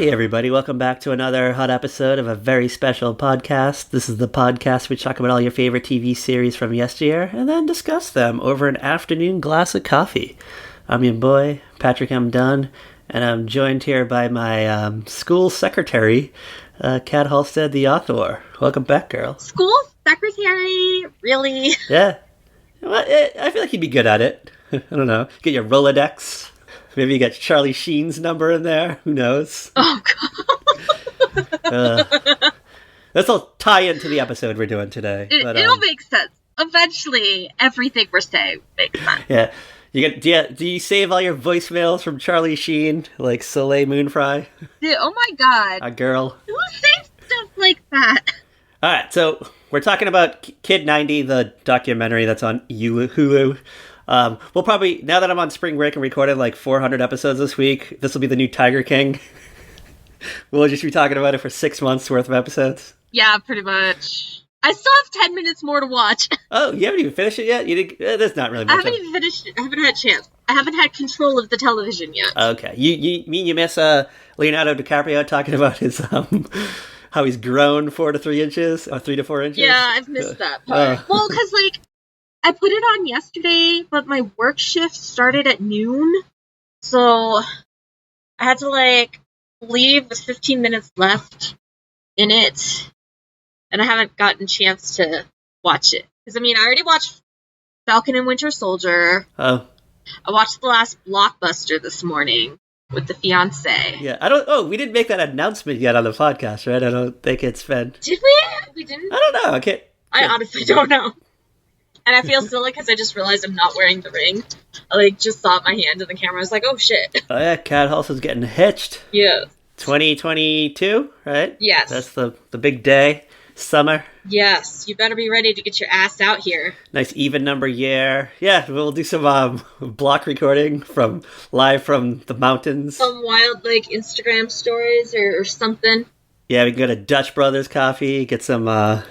Hey everybody, welcome back to another hot episode of a very special podcast. This is the podcast where we talk about all your favorite TV series from yesteryear and then discuss them over an afternoon glass of coffee. I'm your boy, Patrick M. Dunn, and I'm joined here by my school secretary, Kat Halstead, the author. Welcome back, girl. School secretary? Really? Yeah. Well, I feel like you'd be good at it. I don't know. Get your Rolodex. Maybe you got Charlie Sheen's number in there. Who knows? Oh, God. This will tie into the episode we're doing today. It'll make sense. Eventually, everything we're saying makes sense. Yeah. Do you save all your voicemails from Charlie Sheen, like Soleil Moonfry? Oh, my God. A girl. Who says stuff like that? All right, so we're talking about Kid 90, the documentary that's on Hulu. We'll probably, now that I'm on spring break and recorded like 400 episodes this week, this will be the new Tiger King. We'll just be talking about it for 6 months worth of episodes. Yeah, pretty much. I still have 10 minutes more to watch. Oh, you haven't even finished it yet? You didn't, there's not really much. I haven't even finished it. I haven't had a chance. I haven't had control of the television yet. Okay. You miss Leonardo DiCaprio talking about his how he's grown 4 to 3 inches, or 3 to 4 inches? Yeah, I've missed that part. Well, because I put it on yesterday, but my work shift started at noon, so I had to, leave with 15 minutes left in it, and I haven't gotten a chance to watch it. Because, I already watched Falcon and Winter Soldier. Oh. I watched the last Blockbuster this morning with the fiance. Yeah, we didn't make that announcement yet on the podcast, right? I don't think it's been... Did we? We didn't? I don't know, I honestly don't know. And I feel silly because I just realized I'm not wearing the ring. I just saw my hand in the camera. I was like, oh shit. Oh yeah, Cat Halstead's getting hitched. Yeah. 2022, right? Yes. That's the big day. Summer. Yes. You better be ready to get your ass out here. Nice even number year. Yeah, we'll do some block recording live from the mountains. Some wild Instagram stories or something. Yeah, we can go to Dutch Brothers Coffee, get some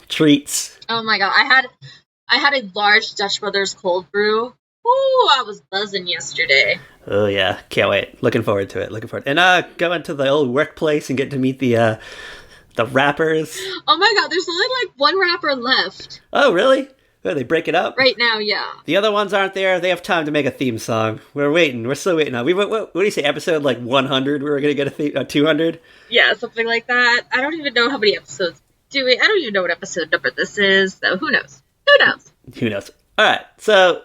treats. Oh my god, I had a large Dutch Brothers cold brew. Ooh, I was buzzing yesterday. Oh yeah, can't wait. Looking forward to it. And going to the old workplace and get to meet the rappers. Oh my god, there's only one rapper left. Oh really? Oh, they break it up? Right now, yeah. The other ones aren't there. They have time to make a theme song. We're waiting. We're still waiting. What do you say, episode 100 we were going to get a 200? Yeah, something like that. I don't even know how many episodes I don't even know what episode number this is, so who knows? Who knows? All right, so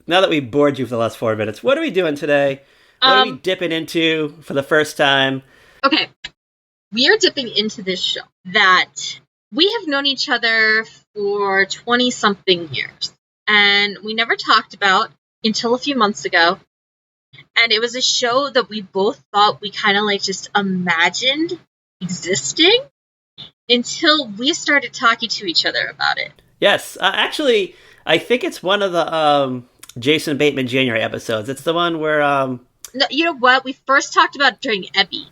now that we bored you for the last 4 minutes, what are we doing today? What are we dipping into for the first time? Okay, we are dipping into this show that we have known each other for 20-something years, and we never talked about until a few months ago, and it was a show that we both thought we kind of just imagined existing, until we started talking to each other about it. Yes. Actually, I think it's one of the Jason Bateman January episodes. It's the one where... No, you know what? We first talked about it during Ebby,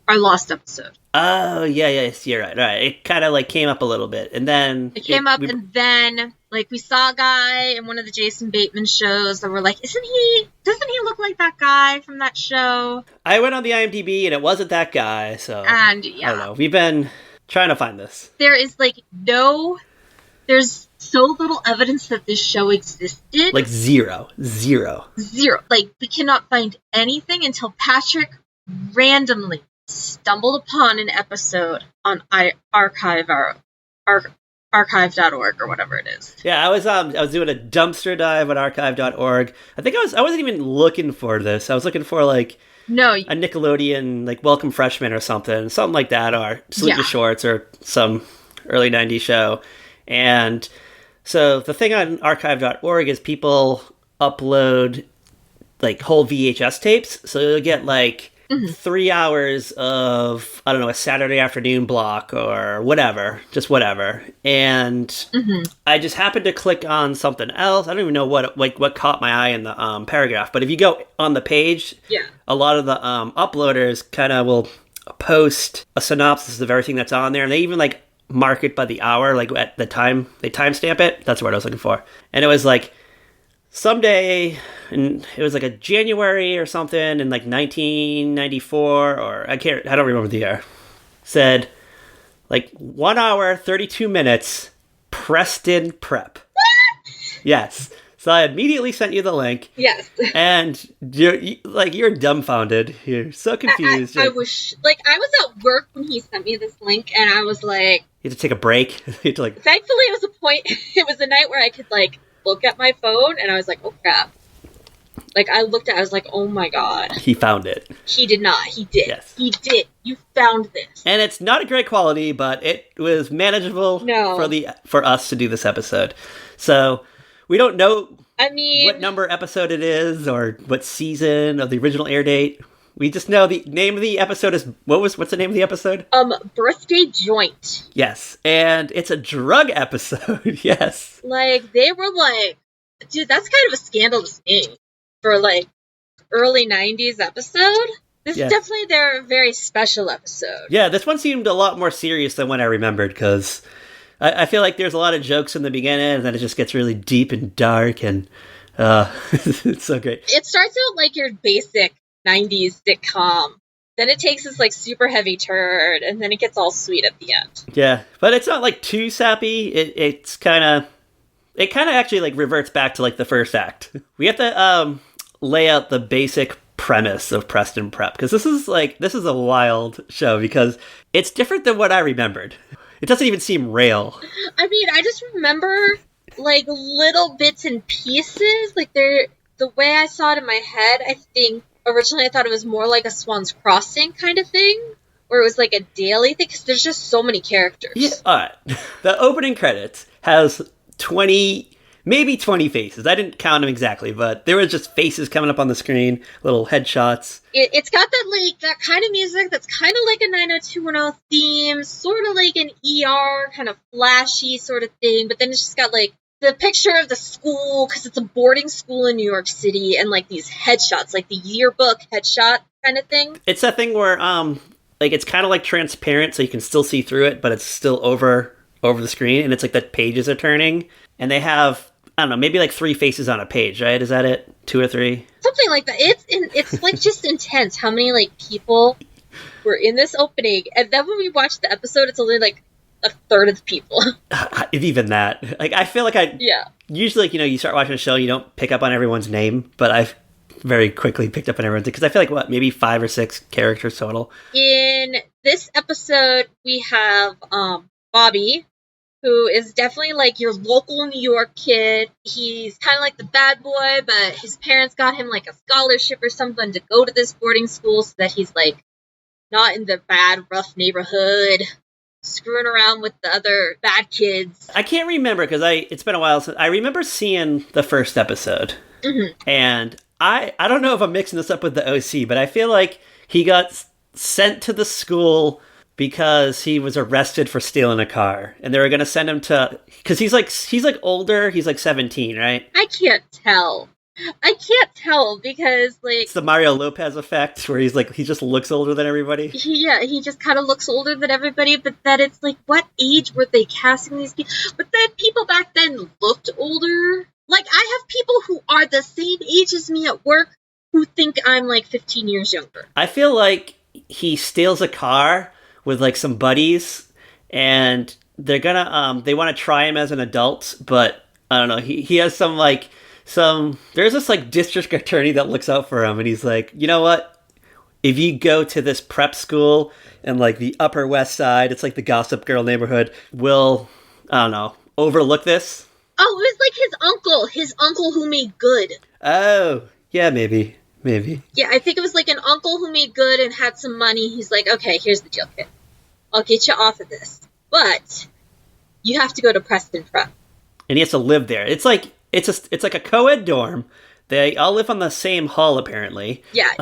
our lost episode. Oh, yeah, you're right. All right. It kind of came up a little bit. And then... and then we saw a guy in one of the Jason Bateman shows that we're like, doesn't he look like that guy from that show? I went on the IMDb and it wasn't that guy, so... And, yeah. I don't know. We've been... trying to find this. There is there's so little evidence that this show existed. Zero. We cannot find anything until Patrick randomly stumbled upon an episode on archive.org or whatever it is. Yeah, I was doing a dumpster dive on archive.org. I think I wasn't even looking for this. I was looking for No, a Nickelodeon, Welcome Freshman or something like that, or Sleepy Shorts or some early 90s show. And so the thing on archive.org is people upload whole VHS tapes. So you'll get 3 hours of, I don't know, a Saturday afternoon block or whatever, just whatever. And I just happened to click on something else. I don't even know what caught my eye in the paragraph. But if you go on the page, a lot of the uploaders kind of will post a synopsis of everything that's on there. And they even mark it by the hour, at the time. They timestamp it. That's what I was looking for. And it was someday, and it was like a January or something in like 1994, or I don't remember the year, said like 1 hour, 32 minutes, Preston Prep. Yes. So I immediately sent you the link. Yes. And you're dumbfounded. You're so confused. I was at work when he sent me this link, and I was like, you had to take a break. You had to Thankfully, it was a point. It was a night where I could like look at my phone, and I was like, oh crap. Like I looked at, I was like, oh my god. He found it. He did not. He did. Yes. He did. You found this. And it's not a great quality, but it was manageable for us to do this episode. So we don't know what number episode it is or what season of the original air date. We just know the name of the episode is what's the name of the episode? Birthday Joint. Yes, and it's a drug episode. Yes. Like they were like, dude, that's kind of a scandalous name for like early 90s episode. This is definitely their very special episode. Yeah, this one seemed a lot more serious than what I remembered because I feel like there's a lot of jokes in the beginning, and then it just gets really deep and dark, and it's so great. It starts out like your basic 90s sitcom. Then it takes this like super heavy turn, and then it gets all sweet at the end. Yeah, but it's not like too sappy. It kind of actually like reverts back to like the first act. We have to lay out the basic premise of Preston Prep, because this is a wild show because it's different than what I remembered. It doesn't even seem real. I mean, I just remember, like, little bits and pieces. Like, the way I saw it in my head, I think, originally I thought it was more like a Swan's Crossing kind of thing. Or it was like a daily thing, because there's just so many characters. Yeah, alright. The opening credits has 20 faces. I didn't count them exactly, but there were just faces coming up on the screen, little headshots. It's got that kind of music that's kind of like a 90210 theme, sort of like an ER, kind of flashy sort of thing, but then it's just got like the picture of the school, because it's a boarding school in New York City, and like these headshots, like the yearbook headshot kind of thing. It's that thing where, like it's kind of like transparent, so you can still see through it, but it's still over the screen, and it's like the pages are turning, and they have, I don't know, maybe like 3 faces on a page, right? Is that it? 2 or 3? Something like that. It's like just intense how many like people were in this opening, and then when we watch the episode, it's only like a third of the people. If even that. Like I feel like usually, like, you start watching a show, you don't pick up on everyone's name, but I've very quickly picked up on everyone's, because I feel like maybe 5 or 6 characters total. In this episode, we have Bobby, who is definitely like your local New York kid. He's kind of like the bad boy, but his parents got him like a scholarship or something to go to this boarding school so that he's like not in the bad, rough neighborhood, screwing around with the other bad kids. I can't remember because it's been a while since I remember seeing the first episode. Mm-hmm. And I don't know if I'm mixing this up with the OC, but I feel like he got sent to the school because he was arrested for stealing a car, and they were going to send him to, because he's like older, he's like 17, right? I can't tell because like it's the Mario Lopez effect where he just looks older than everybody. He just kind of looks older than everybody, but then it's like, what age were they casting these people? But then people back then looked older. Like I have people who are the same age as me at work who think I'm like 15 years younger. I feel like he steals a car with like some buddies, and they're gonna they want to try him as an adult, but I don't know, he has there's this like district attorney that looks out for him, and he's like, you know what, if you go to this prep school in like the Upper West Side, it's like the Gossip Girl neighborhood, we'll, I don't know, overlook this. Oh, it was like his uncle who made good. Oh yeah, maybe. Yeah, I think it was like an uncle who made good and had some money. He's like, okay, here's the deal, kid. I'll get you off of this, but you have to go to Preston Prep. And he has to live there. It's like a co-ed dorm. They all live on the same hall, apparently. Yeah,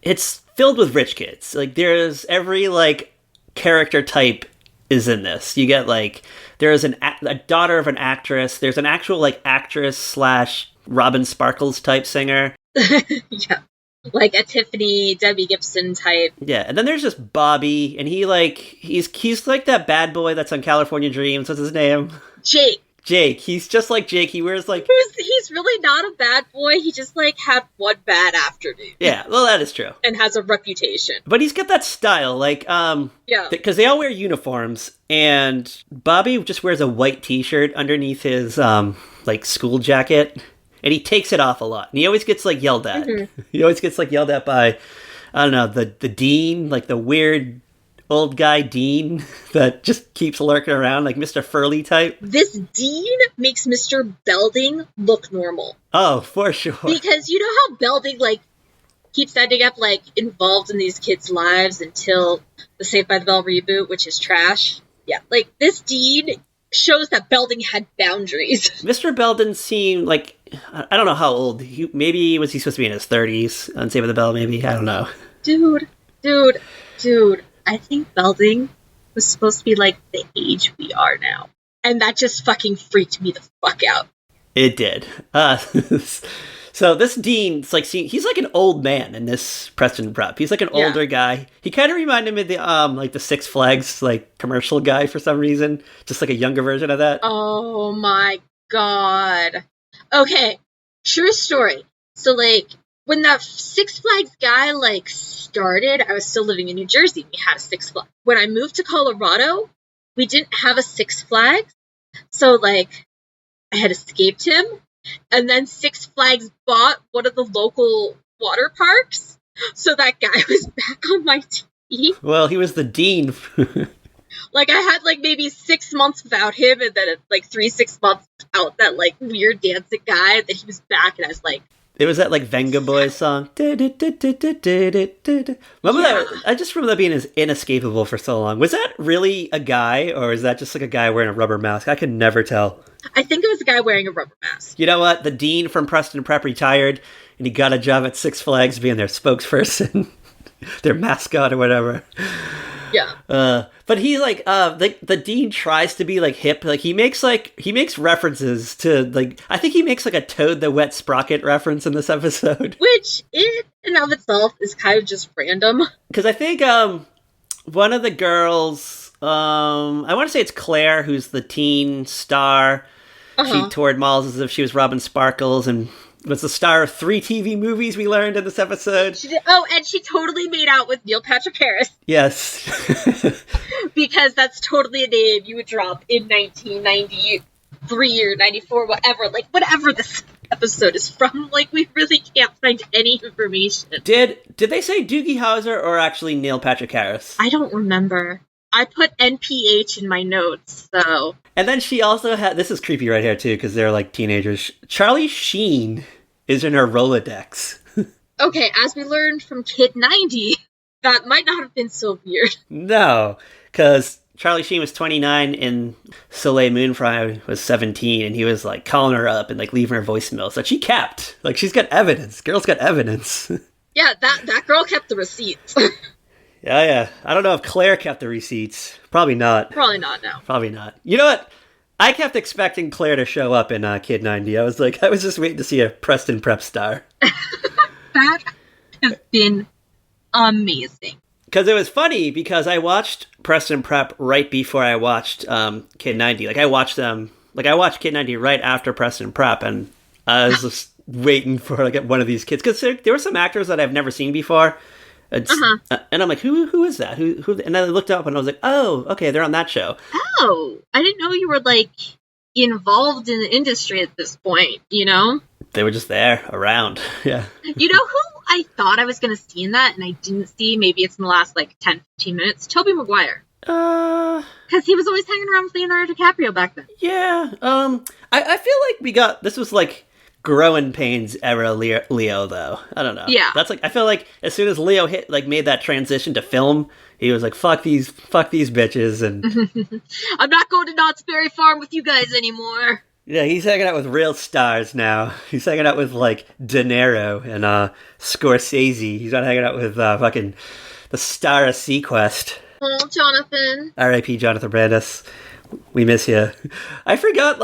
it's filled with rich kids. Like there's every like character type is in this. You get like there's a daughter of an actress. There's an actual like actress / Robin Sparkles type singer. Yeah, like a Tiffany, Debbie Gibson type. Yeah, and then there's just Bobby, and he's like that bad boy that's on California Dreams. What's his name? Jake. Jake. He's just like Jake. He wears like... He's really not a bad boy. He just like had one bad afternoon. Yeah, well, that is true. And has a reputation. But he's got that style, like, yeah. Because they all wear uniforms, and Bobby just wears a white t-shirt underneath his, like, school jacket, and he takes it off a lot. And he always gets, like, yelled at. Mm-hmm. He always gets, like, yelled at by, I don't know, the dean, like, the weird... old guy dean that just keeps lurking around, like Mr. Furley type. This dean makes Mr. Belding look normal. Oh, for sure. Because you know how Belding, like, keeps ending up, like, involved in these kids' lives until the Saved by the Bell reboot, which is trash? Yeah, like, this dean shows that Belding had boundaries. Mr. Belding seemed like, I don't know how old. Maybe was he supposed to be in his 30s on Saved by the Bell, maybe? I don't know. Dude. I think Belding was supposed to be like the age we are now. And that just fucking freaked me the fuck out. It did. So this dean, it's like, he's like an old man in this Preston Prep. He's like an older guy. He kind of reminded me of the like the Six Flags like commercial guy for some reason. Just like a younger version of that. Oh my god. Okay, true story. So like, when that Six Flags guy, like, started, I was still living in New Jersey. We had a Six Flags. When I moved to Colorado, we didn't have a Six Flags. So, like, I had escaped him. And then Six Flags bought one of the local water parks. So that guy was back on my TV. Well, he was the dean. Like, I had, like, maybe 6 months without him. And then, like, 6 months without that, like, weird dancing guy. Then he was back. And I was like... It was that, like, Venga Boys song. Remember that? I just remember that being inescapable for so long. Was that really a guy, or is that just, like, a guy wearing a rubber mask? I could never tell. I think it was a guy wearing a rubber mask. You know what? The dean from Preston Prep retired, and he got a job at Six Flags being their spokesperson. Their mascot or whatever. Yeah. But he like the dean tries to be like hip. Like he makes references to like I think he makes like a Toad the Wet Sprocket reference in this episode. Which in and of itself is kind of just random. Because I think one of the girls, I want to say it's Claire, who's the teen star. She toured malls as if she was Robin Sparkles and was the star of 3 TV movies we learned in this episode. She did, oh, and she totally made out with Neil Patrick Harris. Yes. Because that's totally a name you would drop in 1993 or 94, whatever. Like, whatever this episode is from. Like, we really can't find any information. Did they say Doogie Howser or actually Neil Patrick Harris? I don't remember. I put NPH in my notes, so... And then she also had... This is creepy right here, too, because they're, like, teenagers. Charlie Sheen is in her Rolodex. Okay, as we learned from Kid 90, that might not have been so weird. No, because Charlie Sheen was 29 and Soleil Moon Frye was 17, and he was, like, calling her up and, like, leaving her voicemails that she kept. Like, she's got evidence. Girl's got evidence. Yeah, that girl kept the receipts. Yeah. I don't know if Claire kept the receipts. Probably not. Probably not, no. Probably not. You know what? I kept expecting Claire to show up in Kid 90. I was just waiting to see a Preston Prep star. That has been amazing. Because it was funny, because I watched Preston Prep right before I watched Kid 90. I watched Kid 90 right after Preston Prep, and I was just waiting for one of these kids. Because there were some actors that I've never seen before. And I'm like, who is that? Who? And then I looked up and I was like, oh, okay, they're on that show. Oh, I didn't know you were involved in the industry at this point, you know? They were just there, around, yeah. You know who I thought I was going to see in that and I didn't see? Maybe it's in the last 10, 15 minutes. Tobey Maguire. Because he was always hanging around with Leonardo DiCaprio back then. Yeah. I feel like this was growing pains era Leo, though. I don't know. Yeah. That's I feel like as soon as Leo made that transition to film, he was like, fuck these bitches, and I'm not going to Knott's Berry Farm with you guys anymore. Yeah, he's hanging out with real stars now. He's hanging out with De Niro and Scorsese. He's not hanging out with fucking the star of Sequest. Oh, Jonathan. R.I.P. Jonathan Brandis. We miss you. I forgot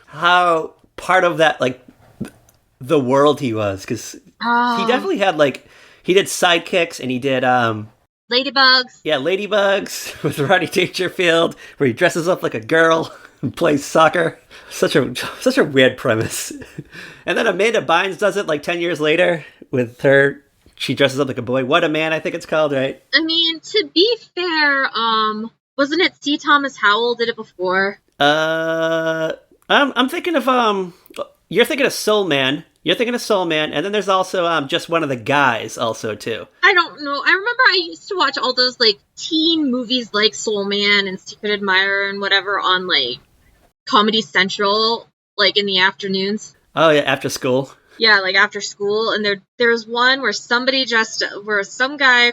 how part of that the world he was, because he definitely had he did Sidekicks and he did Ladybugs. Yeah, Ladybugs with Rodney Dangerfield, where he dresses up like a girl. plays soccer. Such a weird premise. And then Amanda Bynes does it like 10 years later with her. She dresses up like a boy. What a Man, I think it's called, right? I mean, to be fair, wasn't it C. Thomas Howell did it before? I'm thinking of you're thinking of Soul Man. You're thinking of Soul Man, and then there's also Just One of the Guys also too. I don't know. I remember I used to watch all those like teen movies like Soul Man and Secret Admirer and whatever on like Comedy Central, like in the afternoons. Oh yeah, after school. Yeah, like after school, and there was one where some guy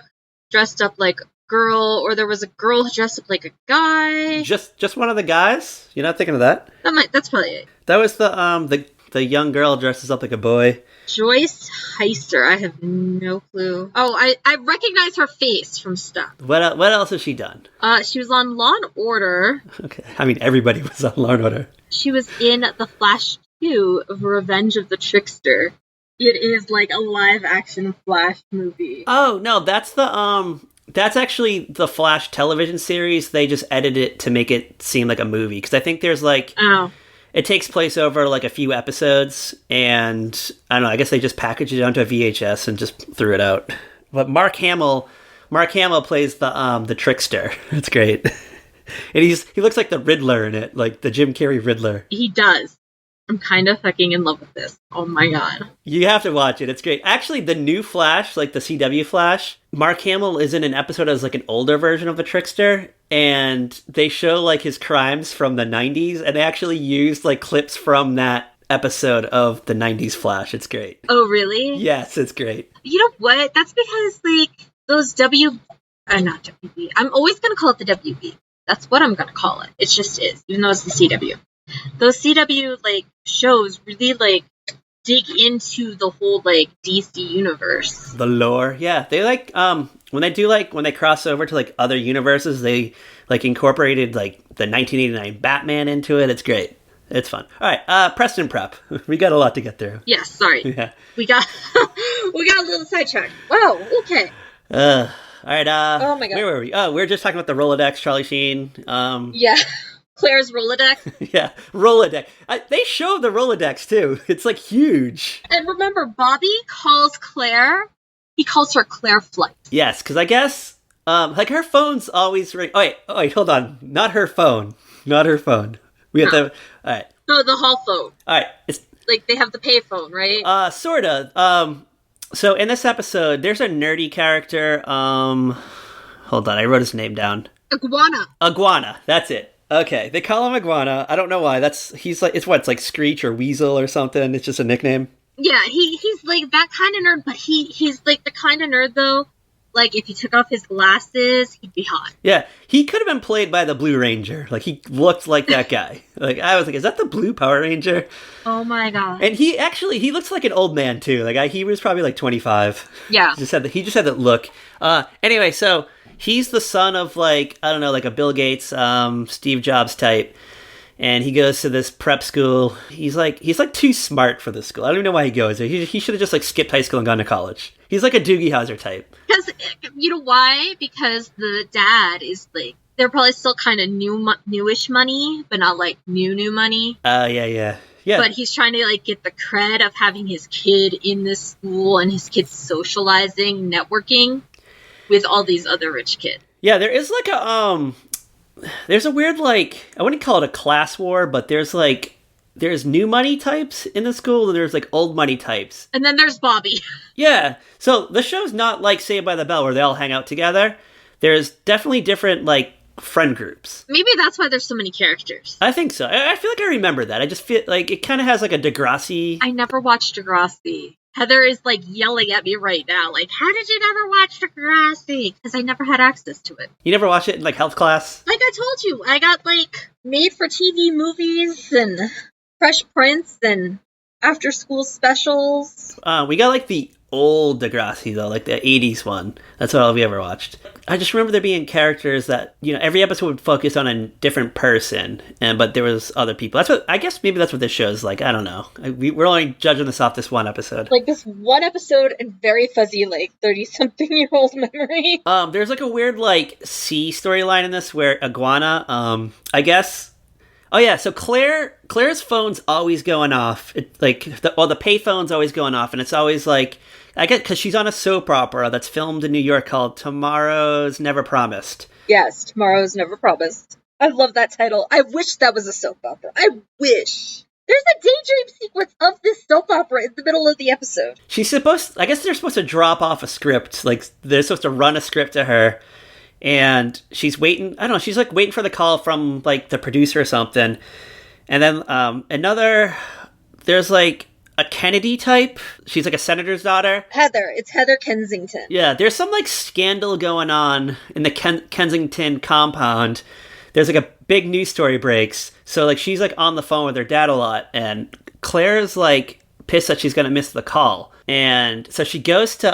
dressed up like a girl, or there was a girl dressed up like a guy. Just One of the Guys. You're not thinking of that? That's probably it. That was the young girl dresses up like a boy. Joyce Heister. I have no clue. Oh, I recognize her face from stuff. What else has she done? She was on Law and Order. Okay, I mean everybody was on Law and Order. She was in The Flash 2 of Revenge of the Trickster. It is like a live action Flash movie. Oh no, that's actually the Flash television series. They just edited it to make it seem like a movie because I think there's like it takes place over like a few episodes, and I don't know. I guess they just packaged it onto a VHS and just threw it out. But Mark Hamill plays the trickster. It's great, and he looks like the Riddler in it, like the Jim Carrey Riddler. He does. I'm kind of fucking in love with this. Oh my god. You have to watch it. It's great. Actually, the new Flash, like the CW Flash, Mark Hamill is in an episode as like an older version of the trickster, and they show like his crimes from the 90s, and they actually used like clips from that episode of the 90s Flash. It's great. Oh, really? Yes, it's great. You know what? That's because like those not WB. I'm always going to call it the WB. That's what I'm going to call it. It just is, even though it's the CW. Those CW like shows really like dig into the whole like DC universe. The lore, yeah. They like when they cross over to like other universes, they like incorporated like the 1989 Batman into it. It's great. It's fun. All right, Preston Prep. We got a lot to get through. Yes, sorry. Yeah. We got a little sidetracked. Wow. Okay. All right. Oh my god. Where were we? Oh, we were just talking about the Rolodex, Charlie Sheen. Yeah. Claire's Rolodex. Yeah, Rolodex. They show the Rolodex, too. It's, like, huge. And remember, Bobby calls Claire, he calls her Claire Flight. Yes, because I guess, like, her phone's always ring. Oh, wait, hold on. Not her phone. We have to, all right. No, the hall phone. All right. It's like, they have the pay phone, right? Sorta. So, in this episode, there's a nerdy character, hold on, I wrote his name down. Iguana, that's it. Okay, they call him Iguana. I don't know why. It's like Screech or Weasel or something. It's just a nickname. Yeah, he's like that kind of nerd, but he's like the kind of nerd though. Like if he took off his glasses, he'd be hot. Yeah, he could have been played by the Blue Ranger. Like he looked like that guy. Like I was like, is that the Blue Power Ranger? Oh my god! And he looks like an old man too. Like he was probably like 25. Yeah, he just had that look. Anyway, so. He's the son of, like, I don't know, like a Bill Gates, Steve Jobs type. And he goes to this prep school. He's like too smart for this school. I don't even know why he goes there. He should have just, like, skipped high school and gone to college. He's like a Doogie Howser type. Because, you know why? Because the dad is, like, they're probably still kind of newish money, but not, like, new money. Yeah. But he's trying to, like, get the cred of having his kid in this school and his kid socializing, networking with all these other rich kids. Yeah, there is like there's a weird, like, I wouldn't call it a class war, but there's new money types in the school and there's like old money types. And then there's Bobby. Yeah. So the show's not like Saved by the Bell where they all hang out together. There's definitely different like friend groups. Maybe that's why there's so many characters. I think so. I feel like I remember that. I just feel like it kind of has like a Degrassi. I never watched Degrassi. Heather is, like, yelling at me right now. Like, how did you never watch Degrassi? Because I never had access to it. You never watched it in, like, health class? Like I told you, I got, like, made-for-TV movies and Fresh Prince and after-school specials. We got, like, the old Degrassi, though, like the 80s one. That's all we ever watched. I just remember there being characters that, you know, every episode would focus on a different person, but there was other people. I guess maybe that's what this show is like. I don't know. We're only judging this off this one episode. Like this one episode and very fuzzy, like 30-something-year-old memory. There's like a weird, like, C storyline in this where Iguana, I guess Oh yeah, so Claire's phone's always going off. The pay phone's always going off, and it's always like I get because she's on a soap opera that's filmed in New York called Tomorrow's Never Promised. Yes, Tomorrow's Never Promised. I love that title. I wish that was a soap opera. I wish. There's a daydream sequence of this soap opera in the middle of the episode. I guess they're supposed to drop off a script. Like they're supposed to run a script to her. And she's waiting. I don't know. She's like waiting for the call from like the producer or something. And then there's like a Kennedy type. She's like a senator's daughter. Heather. It's Heather Kensington. Yeah, there's some like scandal going on in the Kensington compound. There's like a big news story breaks. So like she's like on the phone with her dad a lot, and Claire's like pissed that she's gonna miss the call. And so she goes to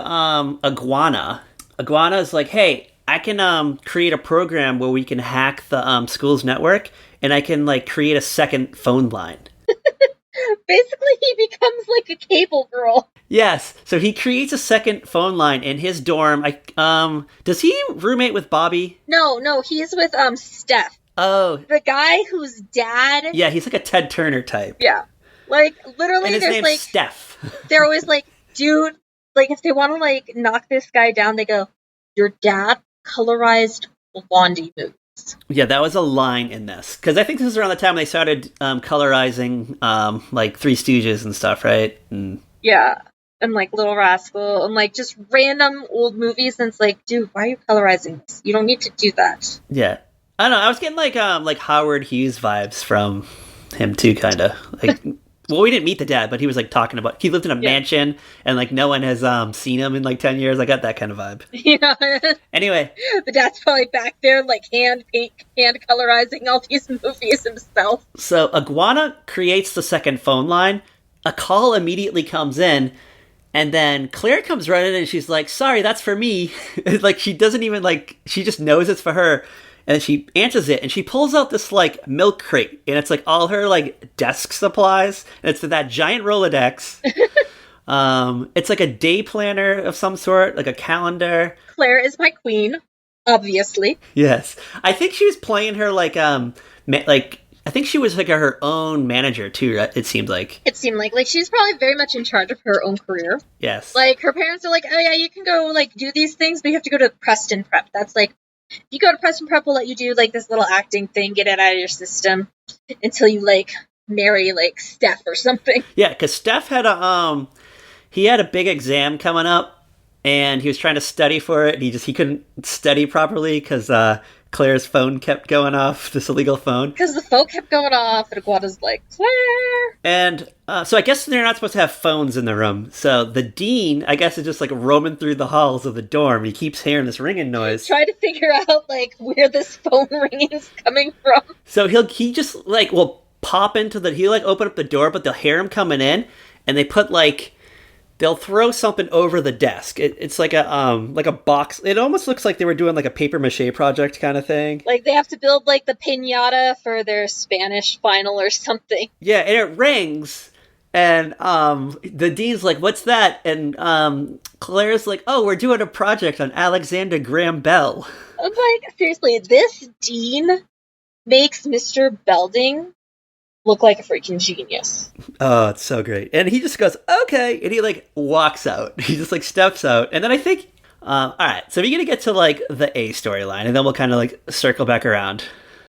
Iguana. Iguana's like, hey, I can create a program where we can hack the school's network, and I can like create a second phone line. Basically, he becomes like a cable girl. Yes, so he creates a second phone line in his dorm. Does he roommate with Bobby? No, he's with Steph. Oh, the guy whose dad. Yeah, he's like a Ted Turner type. Yeah, like literally, and his there's name's like Steph. They're always like, dude, like if they want to like knock this guy down, they go, your dad colorized Blondie movies. Yeah, that was a line in this. Because I think this is around the time they started colorizing like Three Stooges and stuff, right? Yeah, and like Little Rascal, and like just random old movies, and it's like, dude, why are you colorizing this? You don't need to do that. Yeah. I don't know, I was getting like Howard Hughes vibes from him too, kind of. Like, well, we didn't meet the dad, but he was like talking about he lived in a mansion, and like no one has seen him in like 10 years. I got that kind of vibe. Yeah. Anyway, the dad's probably back there like hand colorizing all these movies himself. So Iguana creates the second phone line. A call immediately comes in, and then Claire comes running in and she's like, sorry, that's for me. Like she doesn't even like, she just knows it's for her. And she answers it, and she pulls out this, like, milk crate, and it's, like, all her, like, desk supplies, and it's that giant Rolodex. It's, like, a day planner of some sort, like a calendar. Claire is my queen, obviously. Yes. I think she was playing her, like, I think she was, like, her own manager, too, right? It seemed like. It seemed like she's probably very much in charge of her own career. Yes. Like, her parents are like, oh, yeah, you can go, like, do these things, but you have to go to Preston Prep. That's, like, if you go to Preston Prep, we'll let you do, like, this little acting thing, get it out of your system, until you, like, marry, like, Steph or something. Yeah, because Steph had he had a big exam coming up, and he was trying to study for it, and he couldn't study properly, because, Claire's phone kept going off, this illegal phone. Because the phone kept going off, and Iguana's like, Claire! And so I guess they're not supposed to have phones in the room. So the dean, I guess, is just like roaming through the halls of the dorm. He keeps hearing this ringing noise. Trying to figure out, like, where this phone ringing is coming from. So he just, like, will pop into he'll, like, open up the door, but they'll hear him coming in, and they put, like, they'll throw something over the desk. It's like a box. It almost looks like they were doing like a paper mache project kind of thing. Like they have to build like the piñata for their Spanish final or something. Yeah, and it rings, and the dean's like, "What's that?" And Claire's like, "Oh, we're doing a project on Alexander Graham Bell." I'm like, seriously, this dean makes Mr. Belding look like a freaking genius. Oh, it's so great. And he just goes, okay. And he, like, walks out. He just, like, steps out. And then I think, all right, so we're going to get to, like, the A storyline. And then we'll kind of, like, circle back around.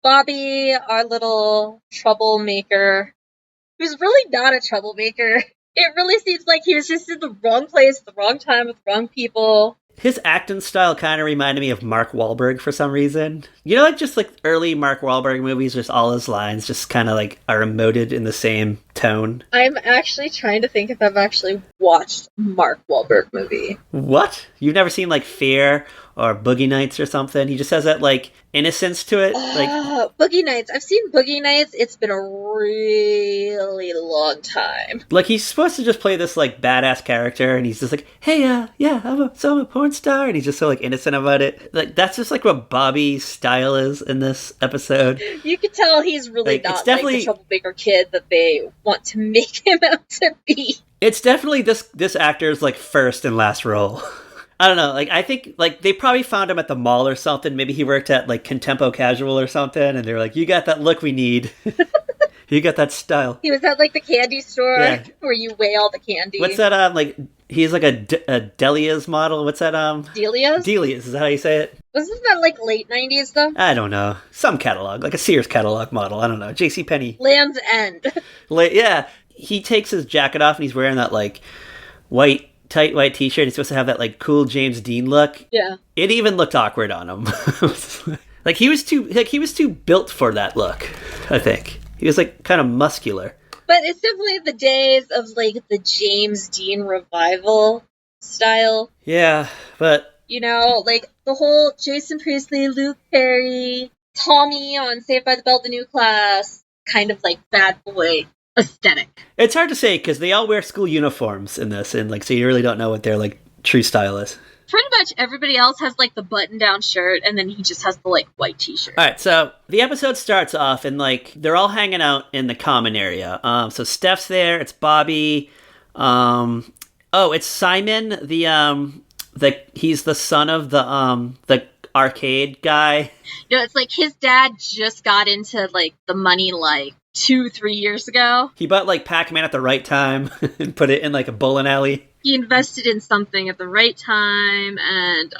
Bobby, our little troublemaker, who's really not a troublemaker. It really seems like he was just in the wrong place, the wrong time, with the wrong people. His acting style kind of reminded me of Mark Wahlberg for some reason. You know, like just like early Mark Wahlberg movies, just all his lines just kind of like are emoted in the same tone. I'm actually trying to think if I've actually watched a Mark Wahlberg movie. What? You've never seen like Fear or Boogie Nights or something? He just has that like innocence to it. Boogie Nights. I've seen Boogie Nights. It's been a really long time. Like he's supposed to just play this like badass character, and he's just like, hey, yeah, I'm a porn star, and he's just so like innocent about it. Like that's just like what Bobby's style is in this episode. You can tell he's really like, not it's definitely like the troublemaker kid that they want to make him out to be. It's definitely this actor's like first and last role. I don't know. Like, I think like they probably found him at the mall or something. Maybe he worked at like Contempo Casual or something, and they're like, "You got that look we need. You got that style." He was at like the candy store where you weigh all the candy. What's that? Like he's like a Delia's model. What's that? Delia's. Delia's. Is that how you say it? Wasn't that like late 90s though? I don't know. Some catalog, like a Sears catalog model. I don't know. JCPenney. Land's End. Yeah. He takes his jacket off and he's wearing that like tight white t-shirt. He's supposed to have that like cool James Dean look. Yeah. It even looked awkward on him. Like he was too built for that look, I think. He was like kind of muscular. But it's definitely the days of like the James Dean revival style. Yeah, but you know, like the whole Jason Priestley, Luke Perry, Tommy on Saved by the Bell, the new class, kind of like bad boy aesthetic. It's hard to say because they all wear school uniforms in this, and like so you really don't know what their like true style is. Pretty much everybody else has like the button-down shirt, and then he just has the like white t-shirt. All right, so the episode starts off, and like they're all hanging out in the common area. So Steph's there. It's Bobby. It's Simon. He's the son of the arcade guy. You know, it's like his dad just got into like the money like 2-3 years ago. He bought like Pac-Man at the right time and put it in like a bowling alley. He invested in something at the right time and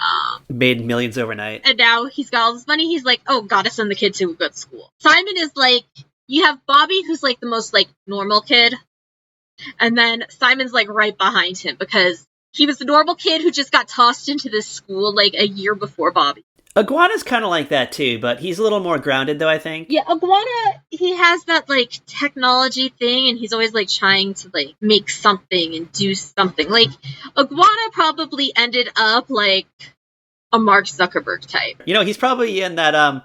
made millions overnight. And now he's got all this money. He's like, oh, gotta send the kid to a good school. Simon is like, you have Bobby, who's like the most like normal kid. And then Simon's like right behind him because he was the normal kid who just got tossed into this school like a year before Bobby. Iguana's kind of like that too, but he's a little more grounded though, I think. Yeah, Iguana, he has that like technology thing and he's always like trying to like make something and do something. Like Iguana probably ended up like a Mark Zuckerberg type. You know, he's probably in that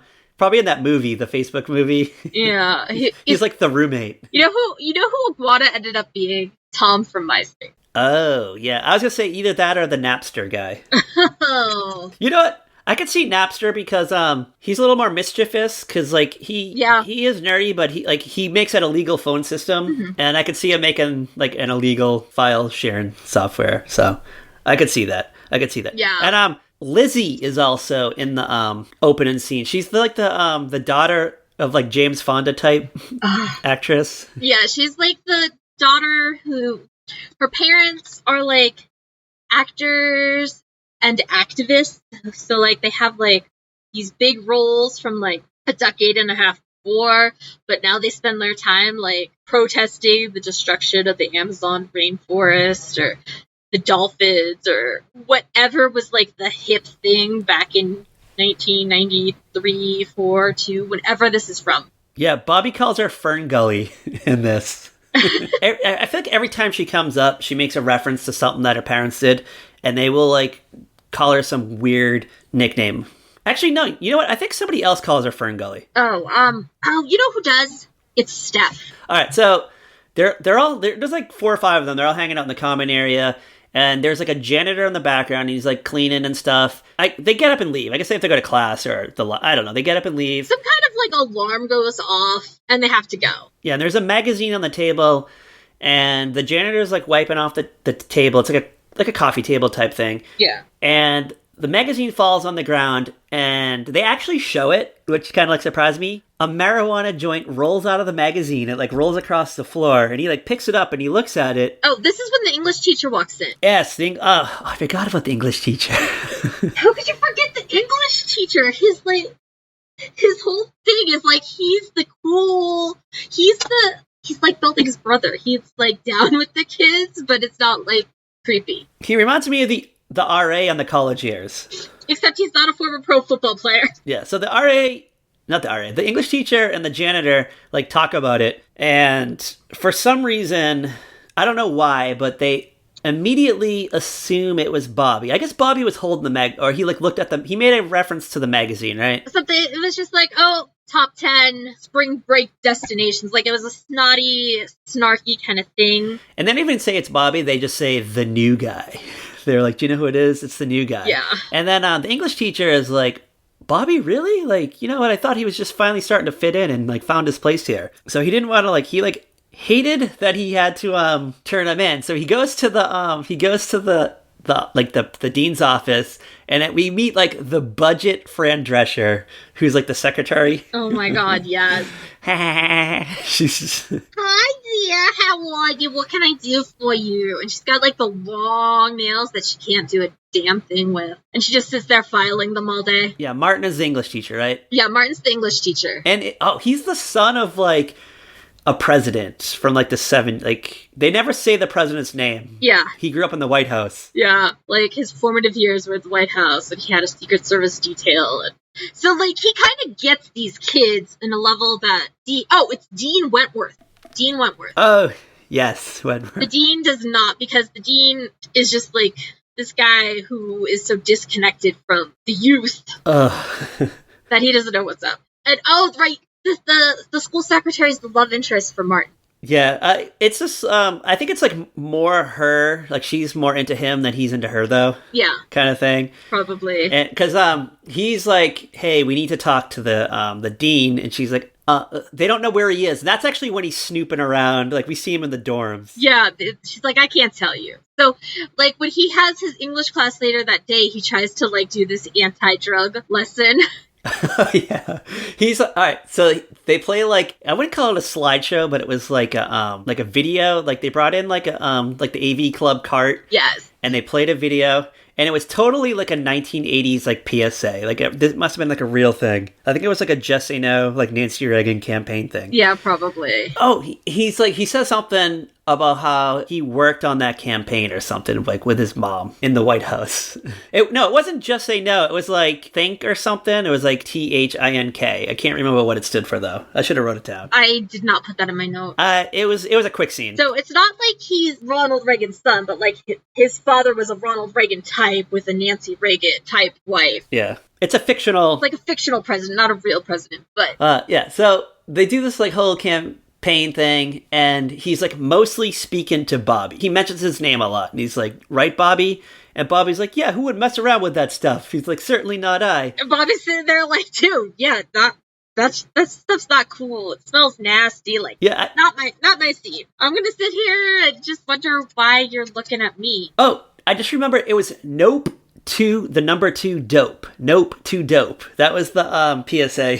movie, the Facebook movie. Yeah. He's like the roommate. You know who Iguana ended up being? Tom from MySpace. Oh, yeah. I was going to say either that or the Napster guy. Oh. You know what? I could see Napster because he's a little more mischievous because like he is nerdy, but he makes that illegal phone system, and I could see him making like an illegal file sharing software. So I could see that. Yeah. And Lizzie is also in the opening scene. She's the daughter of like James Fonda type actress. Yeah, she's like the daughter who her parents are like actors and activists, so like they have like these big roles from like a decade and a half before, but now they spend their time like protesting the destruction of the Amazon rainforest or the dolphins or whatever was like the hip thing back in 1993, 4, 2, whenever this is from. Yeah, Bobby calls her Fern Gully in this. I feel like every time she comes up, she makes a reference to something that her parents did, and they will like call her some weird nickname. Actually, no. You know what? I think somebody else calls her Fern Gully. You know who does? It's Steph. All right, so there's like 4 or 5 of them. They're all hanging out in the common area, and there's like a janitor in the background. And he's like cleaning and stuff. They get up and leave. I guess they have to go to class or I don't know. They get up and leave. Some kind of like alarm goes off, and they have to go. Yeah, and there's a magazine on the table, and the janitor's like wiping off the table. It's like a coffee table type thing. Yeah. And the magazine falls on the ground, and they actually show it, which kind of like surprised me. A marijuana joint rolls out of the magazine. It like rolls across the floor, and he like picks it up and he looks at it. Oh, this is when the English teacher walks in. Yes, I forgot about the English teacher. How could you forget the English teacher? His whole thing is like he's like Building's brother. He's like down with the kids, but it's not like creepy. He reminds me of the RA on the college years. Except he's not a former pro football player. Yeah, so the English teacher and the janitor like talk about it, and for some reason, I don't know why, but they immediately assume it was Bobby. I guess Bobby was holding the or he like looked at he made a reference to the magazine, right? Something, it was just like, oh, top 10 spring break destinations. Like it was a snotty, snarky kind of thing. And they don't even say it's Bobby, they just say the new guy. They're like, do you know who it is? It's the new guy. Yeah. And then the English teacher is like, Bobby, really? Like, you know what? I thought he was just finally starting to fit in and like found his place here. So he didn't want to he hated that he had to turn him in. So he goes to the the dean's office, and we meet like the budget Fran Drescher, who's like the secretary. Oh my god, yes. She's just... Hi dear, how are you? What can I do for you? And she's got like the long nails that she can't do a damn thing with. And she just sits there filing them all day. Yeah, Martin is the English teacher, right? Yeah, Martin's the English teacher. And he's the son of like a president from like they never say the president's name. Yeah. He grew up in the White House. Yeah, like his formative years were at the White House, and he had a Secret Service detail. And so like he kind of gets these kids in a level that it's Dean Wentworth. Dean Wentworth. Oh, yes, Wentworth. The dean does not, because the dean is just like this guy who is so disconnected from the youth that he doesn't know what's up. And right. The school secretary is the love interest for Martin. Yeah, it's just, I think it's like more her, like she's more into him than he's into her, though. Yeah. Kind of thing. Probably. Because he's like, hey, we need to talk to the dean, and she's like, they don't know where he is. And that's actually when he's snooping around, like we see him in the dorms. Yeah, she's like, I can't tell you. So, like, when he has his English class later that day, he tries to, like, do this anti-drug lesson. Yeah, he's all right. So they play like, I wouldn't call it a slideshow, but it was like a video. Like they brought in like like the AV Club cart. Yes. And they played a video, and it was totally like a 1980s like PSA. Like this must have been like a real thing. I think it was like a Just Say No, like Nancy Reagan campaign thing. Yeah, probably. Oh, he's like, he says something about how he worked on that campaign or something, like with his mom in the White House. It wasn't Just Say No. It was like Think or something. It was like THINK. I can't remember what it stood for though. I should have wrote it down. I did not put that in my notes. It was a quick scene. So it's not like he's Ronald Reagan's son, but like his father was a Ronald Reagan type with a Nancy Reagan type wife. Yeah. It's a fictional... It's like a fictional president, not a real president, but... Yeah, so they do this like whole campaign thing, and he's like mostly speaking to Bobby. He mentions his name a lot, and he's like, right, Bobby? And Bobby's like, yeah, who would mess around with that stuff? He's like, certainly not I. And Bobby's sitting there like, dude, yeah, that stuff's not cool. It smells nasty. Like, yeah, not my scene. I'm gonna sit here and just wonder why you're looking at me. Oh, I just remember it was Nope to the number 2 dope. Nope to dope. That was the PSA.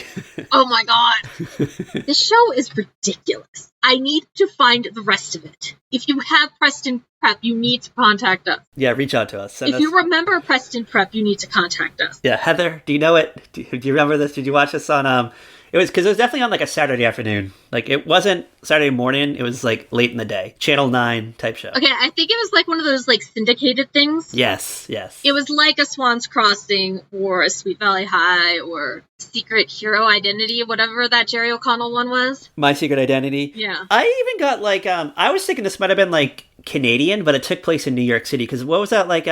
Oh my god. This show is ridiculous. I need to find the rest of it. If you have Preston Prep, you need to contact us. Yeah, reach out to us. If you remember Preston Prep, you need to contact us. Yeah, Heather, do you know it? Do you remember this? Did you watch this on It was because it was definitely on like a Saturday afternoon. Like it wasn't Saturday morning. It was like late in the day. Channel 9 type show. Okay, I think it was like one of those like syndicated things. Yes. It was like a Swan's Crossing or a Sweet Valley High or Secret Hero Identity, whatever that Jerry O'Connell one was. My Secret Identity. Yeah. I even got like, I was thinking this might have been like Canadian, but it took place in New York City. Because what was that like,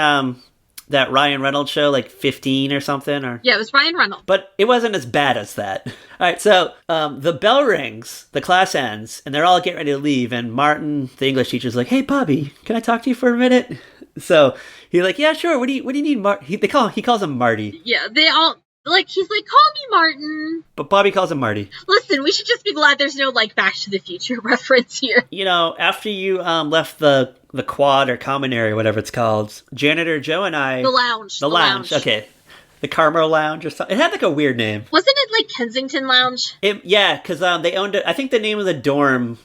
that Ryan Reynolds show, like 15 or something? Or yeah, it was Ryan Reynolds. But it wasn't as bad as that. All right, so the bell rings, the class ends, and they're all getting ready to leave, and Martin, the English teacher's like, hey, Bobby, can I talk to you for a minute? So he's like, yeah, sure, what do you need, Martin? He calls him Marty. Yeah, they all... Like, he's like, call me Martin. But Bobby calls him Marty. Listen, we should just be glad there's no, like, Back to the Future reference here. You know, after you left the quad or common area, whatever it's called, Janitor Joe and I... The lounge. Okay. The Carmel Lounge or something. It had, like, a weird name. Wasn't it, like, Kensington Lounge? Yeah, because they owned it. I think the name of the dorm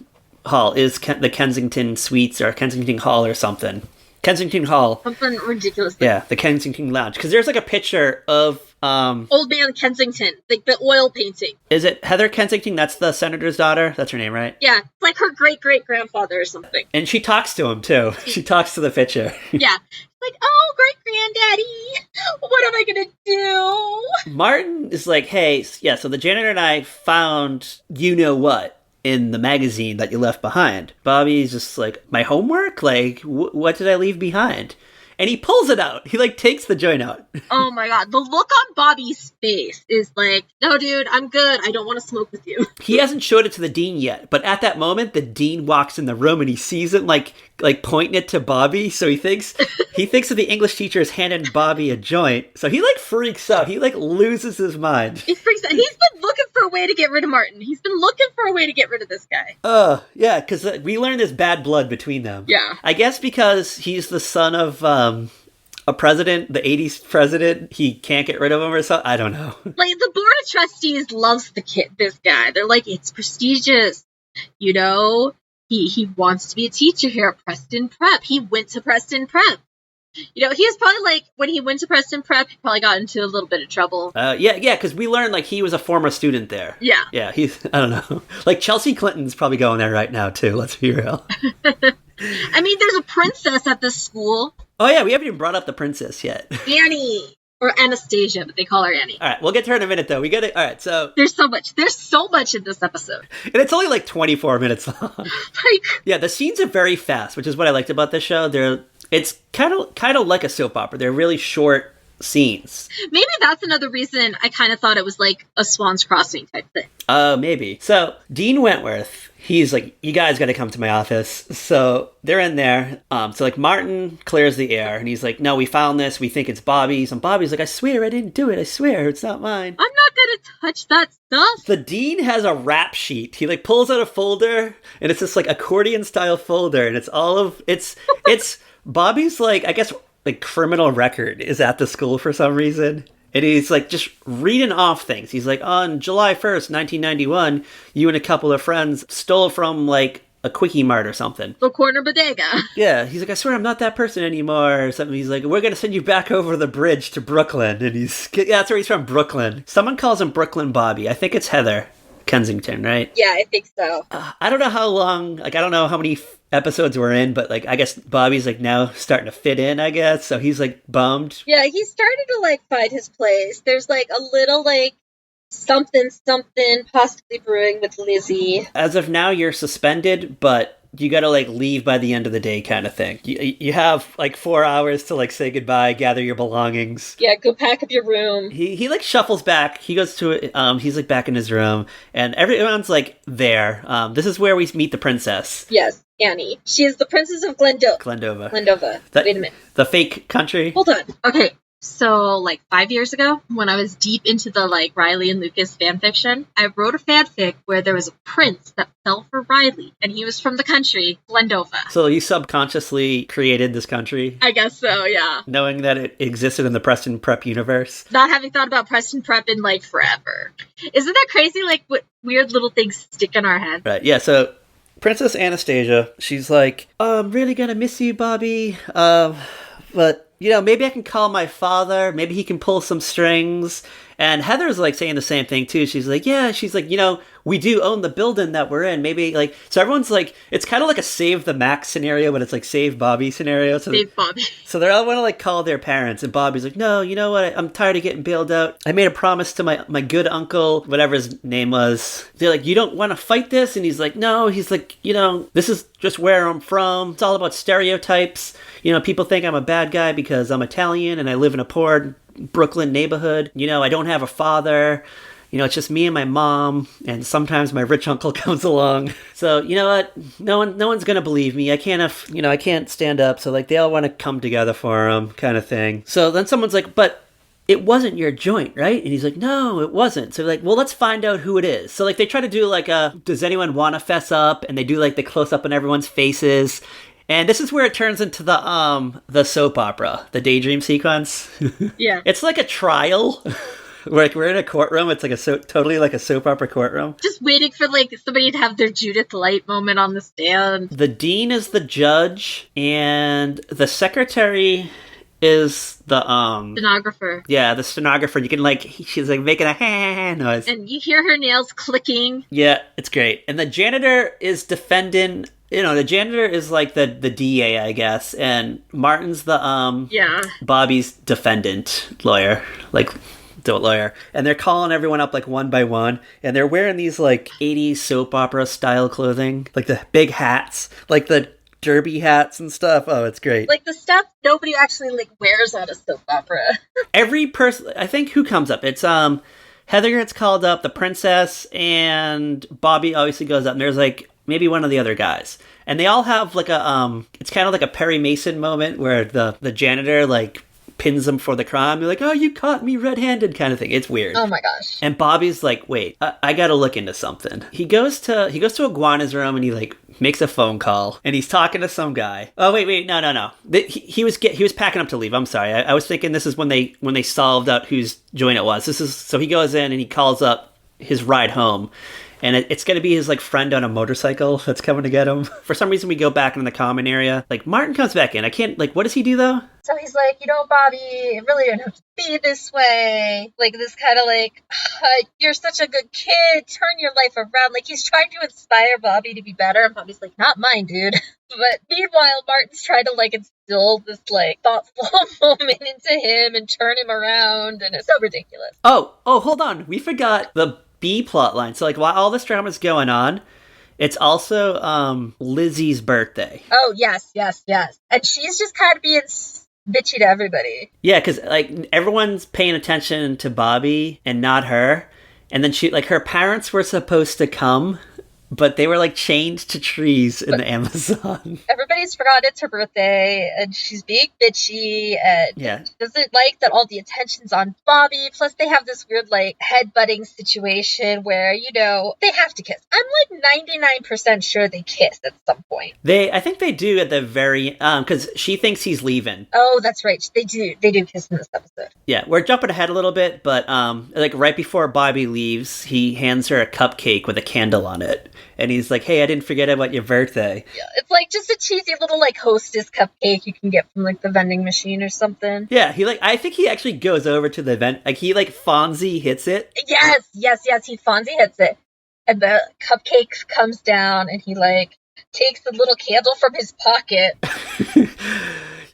hall is the Kensington Suites or Kensington Hall or something. Kensington Hall. Something ridiculous. Yeah, the Kensington Lounge. Because there's, like, a picture of... Old Man Kensington, like the oil painting. Is it Heather Kensington? That's the senator's daughter? That's her name, right? Yeah, it's like her great-great-grandfather or something. And she talks to him, too. She talks to the picture. Yeah. Like, oh, great-granddaddy, what am I gonna do? Martin is like, hey, yeah, so the janitor and I found you-know-what in the magazine that you left behind. Bobby's just like, my homework? Like, what did I leave behind? And he pulls it out. He, like, takes the joint out. Oh, my God. The look on Bobby's face is like, no, dude, I'm good. I don't want to smoke with you. He hasn't showed it to the dean yet. But at that moment, the dean walks in the room and he sees it, like pointing it to Bobby. So he thinks that the English teacher is handing Bobby a joint. So he, like, freaks out. He, like, loses his mind. He freaks out. He's been looking for a way to get rid of Martin. He's been looking for a way to get rid of this guy. Yeah, because we learned there's bad blood between them. Yeah. I guess because he's the son of a president, the 80s president, he can't get rid of him or something. I don't know. Like, the board of trustees loves this guy. They're like, it's prestigious. You know, he wants to be a teacher here at Preston Prep. He went to Preston Prep. You know, he was probably like, when he went to Preston Prep, he probably got into a little bit of trouble. Yeah, because we learned, like, he was a former student there. Yeah. Yeah, I don't know. Like, Chelsea Clinton's probably going there right now, too, let's be real. I mean, there's a princess at this school. Oh, yeah, we haven't even brought up the princess yet. Annie. Or Anastasia, but they call her Annie. All right, we'll get to her in a minute, though. All right, so... There's so much in this episode. And it's only, like, 24 minutes long. Like... Yeah, the scenes are very fast, which is what I liked about this show. It's kind of like a soap opera. They're really short scenes. Maybe that's another reason I kind of thought it was like a Swan's Crossing type thing. Maybe. So, Dean Wentworth, he's like, you guys got to come to my office. So, they're in there. So, like, Martin clears the air, and he's like, no, we found this. We think it's Bobby's. And Bobby's like, I swear I didn't do it. I swear it's not mine. I'm not going to touch that stuff. The Dean has a rap sheet. He, like, pulls out a folder, and it's this, like, accordion-style folder, and it's all of... It's Bobby's, like, I guess... like criminal record is at the school for some reason. And he's like just reading off things. He's like, on July 1st, 1991, you and a couple of friends stole from like a Quickie Mart or something. The corner bodega. Yeah. He's like, I swear I'm not that person anymore or something. He's like, we're going to send you back over the bridge to Brooklyn. And that's where he's from, Brooklyn. Someone calls him Brooklyn Bobby. I think it's Heather Kensington, right? Yeah, I think so. I don't know how long, like, I don't know how many episodes we're in, but, like, I guess Bobby's, like, now starting to fit in, I guess, so he's, like, bummed. Yeah, he's starting to, like, find his place. There's, like, a little, like, something possibly brewing with Lizzie. As of now, you're suspended, but you gotta, like, leave by the end of the day kind of thing. You have, like, 4 hours to, like, say goodbye, gather your belongings. Yeah, go pack up your room. He like, shuffles back. He goes to it. He's, like, back in his room, and everyone's, like, there. This is where we meet the princess. Yes, Annie. She is the princess of Glendova. Wait a minute. The fake country? Hold on. Okay. So, like, 5 years ago, when I was deep into the, like, Riley and Lucas fanfiction, I wrote a fanfic where there was a prince that fell for Riley, and he was from the country, Glendova. So you subconsciously created this country? I guess so, yeah. Knowing that it existed in the Preston Prep universe? Not having thought about Preston Prep in, like, forever. Isn't that crazy, like, what weird little things stick in our head? Right, yeah, so Princess Anastasia, she's like, oh, I'm really gonna miss you, Bobby, but... you know, maybe I can call my father. Maybe he can pull some strings. And Heather's, like, saying the same thing, too. She's like, you know, we do own the building that we're in. Maybe, like, so everyone's, like, it's kind of like a Save the Max scenario, but it's, like, Save Bobby scenario. So Save Bobby. So they all want to, like, call their parents. And Bobby's like, no, you know what? I'm tired of getting bailed out. I made a promise to my good uncle, whatever his name was. They're like, you don't want to fight this? And he's like, no. He's like, you know, this is just where I'm from. It's all about stereotypes. You know, people think I'm a bad guy because I'm Italian and I live in a poor Brooklyn neighborhood. You know, I don't have a father. You know, it's just me and my mom, and sometimes my rich uncle comes along. So, you know what? No one's gonna believe me. I can't stand up. So, like, they all want to come together for him, kind of thing. So then someone's like, but it wasn't your joint, right? And he's like, no, it wasn't. So, like, well, let's find out who it is. So, like, they try to do, like, does anyone want to fess up? And they do, like, the close-up on everyone's faces. And this is where it turns into the soap opera, the daydream sequence. Yeah. It's like a trial. Like, we're in a courtroom. It's like totally like a soap opera courtroom. Just waiting for, like, somebody to have their Judith Light moment on the stand. The dean is the judge, and the secretary is the stenographer. Yeah, the stenographer. You can, like, she's like making a ha noise. And you hear her nails clicking. Yeah, it's great. And the janitor is defending. You know, the janitor is like the DA, I guess, and Martin's the Bobby's defendant lawyer, like adult lawyer, and they're calling everyone up like one by one, and they're wearing these like 80s soap opera style clothing, like the big hats, like the derby hats and stuff. Oh, it's great. Like the stuff nobody actually like wears on a soap opera. Every person, I think, who comes up, it's Heather gets called up, the princess, and Bobby obviously goes up, and there's like maybe one of the other guys. And they all have like a, it's kind of like a Perry Mason moment where the janitor like pins him for the crime. They're like, oh, you caught me red-handed kind of thing. It's weird. Oh my gosh. And Bobby's like, wait, I gotta look into something. He goes to Iguana's room and he like makes a phone call and he's talking to some guy. Oh wait, no. He was packing up to leave. I'm sorry. I was thinking this is when they solved out whose joint it was. So he goes in and he calls up his ride home. And it's going to be his, like, friend on a motorcycle that's coming to get him. For some reason, we go back in the common area. Like, Martin comes back in. I can't, like, what does he do, though? So he's like, Bobby, it really didn't have to be this way. Like, this kind of like, you're such a good kid. Turn your life around. Like, he's trying to inspire Bobby to be better. And Bobby's like, not mine, dude. But meanwhile, Martin's trying to, like, instill this, like, thoughtful moment into him and turn him around. And it's so ridiculous. Oh, hold on. We forgot the B plot line. So like while all this drama's going on, it's also Lizzie's birthday. Oh yes. And she's just kind of being bitchy to everybody. Yeah, because like everyone's paying attention to Bobby and not her. And then she, like, her parents were supposed to come, but they were like chained to trees in the Amazon. Everybody's forgotten it's her birthday, and she's being bitchy, and doesn't like that all the attention's on Bobby. Plus, they have this weird, like, headbutting situation where, they have to kiss. I'm like 99% sure they kiss at some point. I think they do at the very, because she thinks he's leaving. Oh, that's right. They do kiss in this episode. Yeah, we're jumping ahead a little bit, but, like, right before Bobby leaves, he hands her a cupcake with a candle on it. And he's like, hey, I didn't forget about your birthday. Yeah, it's like just a cheesy little, like, Hostess cupcake you can get from, like, the vending machine or something. Yeah, I think he actually goes over to the event. Like, he, like, Fonzie hits it. Yes, he Fonzie hits it. And the cupcake comes down, and he, like, takes the little candle from his pocket.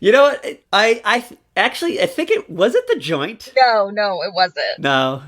You know what? I think it was it the joint? No, it wasn't. No,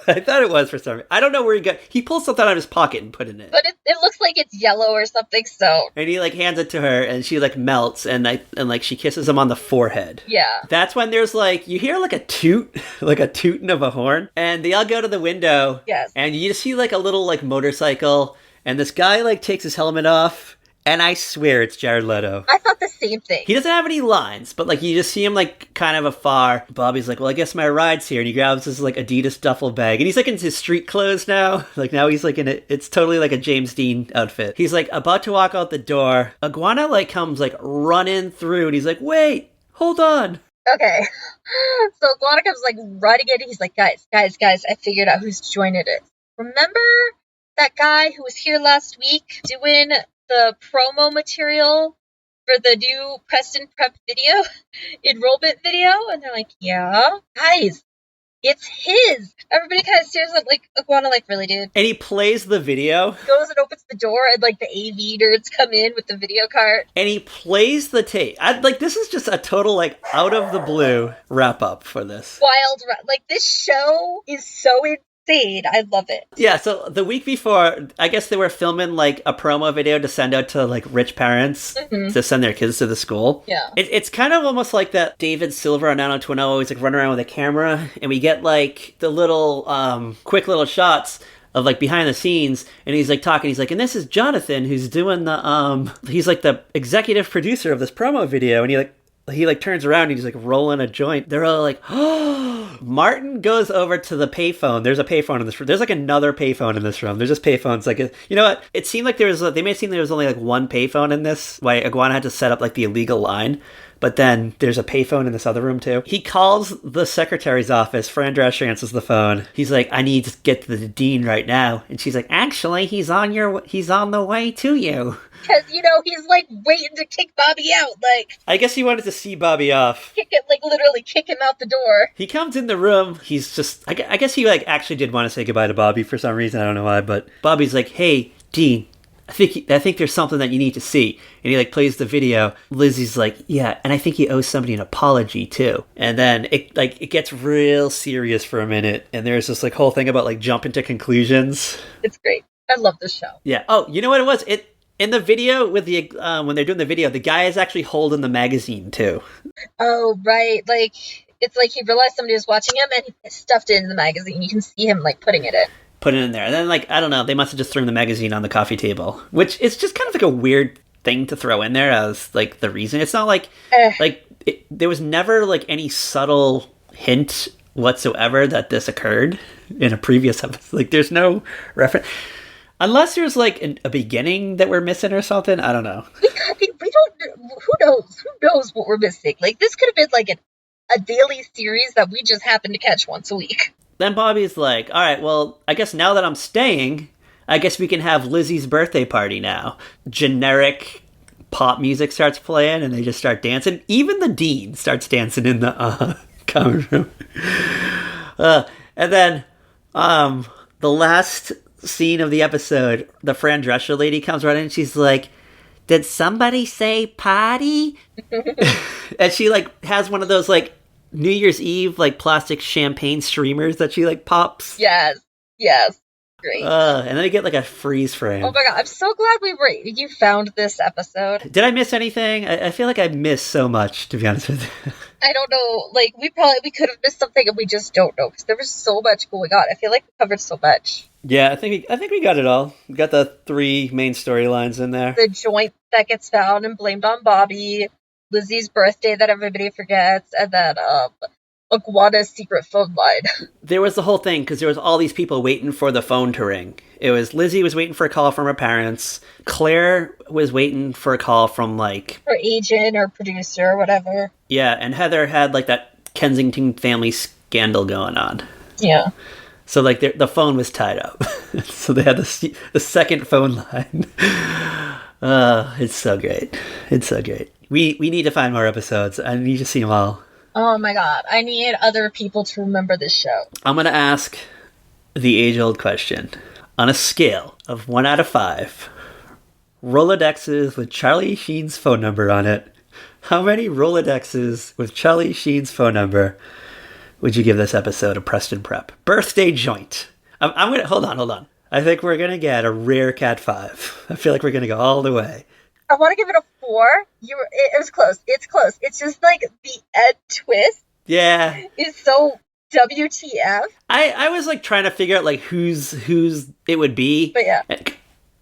I thought it was for some reason. I don't know where he pulls something out of his pocket and put it in. But it looks like it's yellow or something. So. And he like hands it to her, and she like melts, and like she kisses him on the forehead. Yeah. That's when there's like you hear like a toot, like a tooting of a horn, and they all go to the window. Yes. And you see like a little like motorcycle, and this guy like takes his helmet off. And I swear it's Jared Leto. I thought the same thing. He doesn't have any lines, but like you just see him like kind of afar. Bobby's like, well, I guess my ride's here. And he grabs his like Adidas duffel bag. And he's like in his street clothes now. Like now he's like in it. It's totally like a James Dean outfit. He's like about to walk out the door. Iguana like comes like running through. And he's like, wait, hold on. Okay. So Iguana comes like running in. He's like, guys, I figured out whose joint it is. Remember that guy who was here last week doing the promo material for the new Preston Prep video, enrollment video? And they're like, yeah. Guys, it's his. Everybody kind of stares at like Iguana like, really, dude? And he plays the video. Goes and opens the door and like the AV nerds come in with the video cart. And he plays the tape. This is just a total like out of the blue wrap up for this. Wild, like this show is so insane. I love it. Yeah, so the week before, I guess they were filming like a promo video to send out to like rich parents to send their kids to the school. Yeah. It's kind of almost like that David Silver on 90210 always like running around with a camera, and we get like the little quick little shots of like behind the scenes, and he's like talking, he's like, and this is Jonathan who's doing the he's like the executive producer of this promo video, and he turns around and he's like rolling a joint. They're all like, oh. Martin goes over to the payphone. There's a payphone in this room. There's like another payphone in this room. There's just payphones. Like, you know what? It seemed like they made it seem there was only like one payphone in this. Why Iguana had to set up like the illegal line. But then there's a payphone in this other room too. He calls the secretary's office. Fran Drescher answers the phone. He's like, I need to get to the dean right now. And she's like, actually, he's on the way to you. Because, he's like waiting to kick Bobby out. Like, I guess he wanted to see Bobby off. Literally kick him out the door. He comes in the room. He's just, I guess he like actually did want to say goodbye to Bobby for some reason. I don't know why, but Bobby's like, hey, Dean, I think there's something that you need to see. And he like plays the video. Lizzie's like, yeah, and I think he owes somebody an apology too. And then it gets real serious for a minute. And there's this like whole thing about like jumping to conclusions. It's great. I love this show. Yeah. Oh, you know what it was? In the video with the when they're doing the video, the guy is actually holding the magazine too. Oh, right. Like it's like he realized somebody was watching him and he stuffed it in the magazine. You can see him like putting it in. Put it in there. And then like, I don't know, they must have just thrown the magazine on the coffee table, which is just kind of like a weird thing to throw in there as like the reason. It's not like there was never like any subtle hint whatsoever that this occurred in a previous episode. Like, there's no reference. Unless there's like a beginning that we're missing or something. I don't know. We don't. Who knows? Who knows what we're missing? Like, this could have been like a daily series that we just happen to catch once a week. Then Bobby's like, all right, well, I guess now that I'm staying, I guess we can have Lizzie's birthday party now. Generic pop music starts playing and they just start dancing. Even the dean starts dancing in the common room. And then the last scene of the episode, the Fran Drescher lady comes running and she's like, did somebody say party? And she like has one of those like New Year's Eve like plastic champagne streamers that she like pops. Yes. Great. And then you get like a freeze frame. Oh my god, I'm so glad you found this episode. Did I miss anything? I feel like I missed so much, to be honest with you. I don't know. Like, we could have missed something and we just don't know because there was so much going on. I feel like we covered so much. Yeah, I think we got it all. We got the 3 main storylines in there. The joint that gets found and blamed on Bobby, Lizzie's birthday that everybody forgets, and then Iguana's secret phone line. There was the whole thing, because there was all these people waiting for the phone to ring. It was Lizzie was waiting for a call from her parents. Claire was waiting for a call from, like... her agent or producer or whatever. Yeah, and Heather had, like, that Kensington family scandal going on. Yeah. So, like, the phone was tied up. So they had the second phone line. It's so great. It's so great. We need to find more episodes. I need to see them all. Oh my god, I need other people to remember this show. I'm going to ask the age-old question. On a scale of 1 out of 5, Rolodexes with Charlie Sheen's phone number on it, how many Rolodexes with Charlie Sheen's phone number would you give this episode of Preston Prep? Birthday joint. I'm going to... Hold on. I think we're going to get a rare Cat 5. I feel like we're going to go all the way. I want to give it a 4. It was close. It's close. It's just like the Ed twist. Yeah. Is so WTF. I was like trying to figure out like who's it would be. But yeah.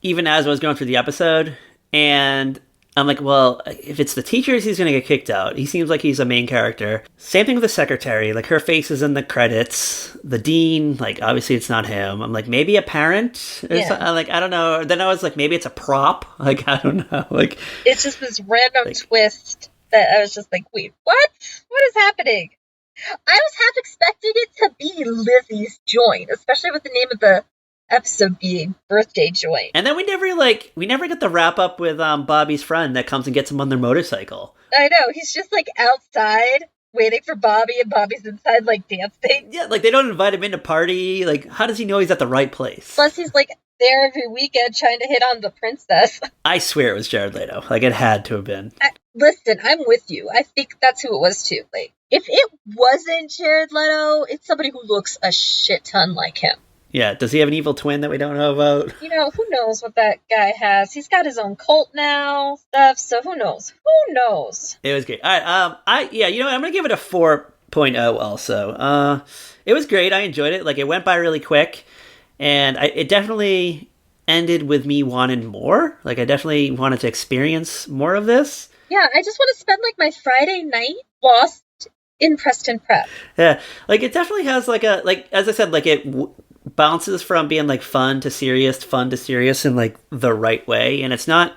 Even as I was going through the episode, and I'm like, well, if it's the teachers, he's going to get kicked out. He seems like he's a main character. Same thing with the secretary. Like, her face is in the credits. The dean, like, obviously it's not him. I'm like, maybe a parent? Or something. Like, I don't know. Then I was like, maybe it's a prop. Like, I don't know. Like, it's just this random twist that I was just like, wait, what? What is happening? I was half expecting it to be Lizzie's joint, especially with the name of the episode being Birthday Joint. And then we never get the wrap up with Bobby's friend that comes and gets him on their motorcycle. I know, he's just like outside waiting for Bobby, and Bobby's inside like dancing. Yeah, like they don't invite him in to party. Like, how does he know he's at the right place? Plus he's like there every weekend trying to hit on the princess. I swear it was Jared Leto. Like, it had to have been. Listen, I'm with you. I think that's who it was too. Like, if it wasn't Jared Leto, it's somebody who looks a shit ton like him. Yeah, does he have an evil twin that we don't know about? You know, who knows what that guy has? He's got his own cult now, stuff, so who knows? Who knows? It was great. All right, you know what? I'm going to give it a 4.0 also. It was great. I enjoyed it. Like, it went by really quick, and it definitely ended with me wanting more. Like, I definitely wanted to experience more of this. Yeah, I just want to spend, like, my Friday night lost in Preston Prep. Yeah, like, it definitely has, like, as I said, like, it... bounces from being like fun to serious in like the right way, and it's not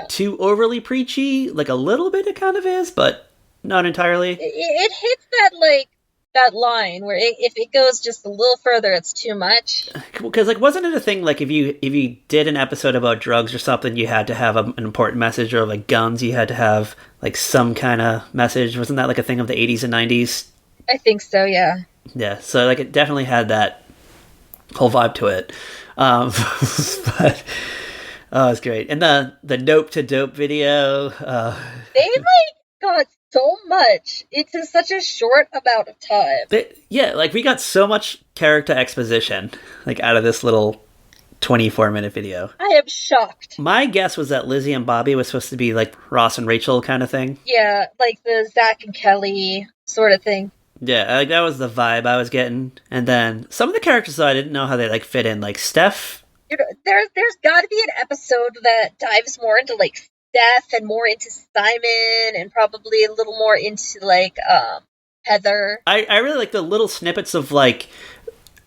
too overly preachy. Like, a little bit it kind of is, but not entirely. It hits that like that line where if it goes just a little further, it's too much. Because like, wasn't it a thing like if you did an episode about drugs or something, you had to have an important message, or like guns, you had to have like some kind of message? Wasn't that like a thing of the 80s and 90s? I think so. Yeah. So like, it definitely had that whole vibe to it. But it's great. And the Nope to Dope video, they like got so much into such a short amount of time. Like, we got so much character exposition like out of this little 24-minute video. I am shocked. My guess was that Lizzie and Bobby was supposed to be like Ross and Rachel kind of thing. Yeah, like the Zach and Kelly sort of thing. Yeah, like, that was the vibe I was getting. And then some of the characters, though, I didn't know how they like fit in. Like Steph. You know, there's got to be an episode that dives more into like Steph and more into Simon and probably a little more into, like, Heather. I really like the little snippets of, like,